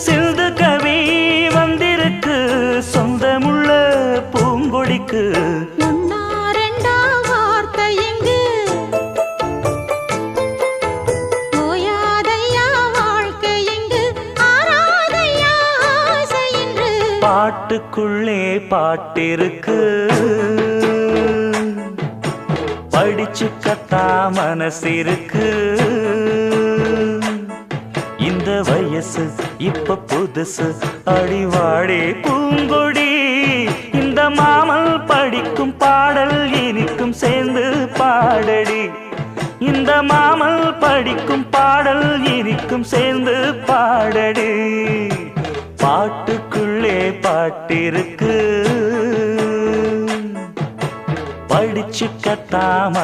சிந்து கவி வந்திருக்கு சொந்தமுள்ள பூங்கொடிக்கு. பாட்டுக்குள்ளே பாட்டிருக்கு படிச்சுக்கத்தா மனசிருக்கு. இந்த வயசு இப்ப புதுசு அடிவாடே பூங்கொடி. இந்த மாமல் படிக்கும் பாடல் இனிக்கும் சேர்ந்து பாடடி. இந்த மாமல் படிக்கும் பாடல் இனிக்கும் சேர்ந்து பாடடி. பாட்டுக்குள்ளே பாட்டிருக்கு படிச்சுக்கத்தாம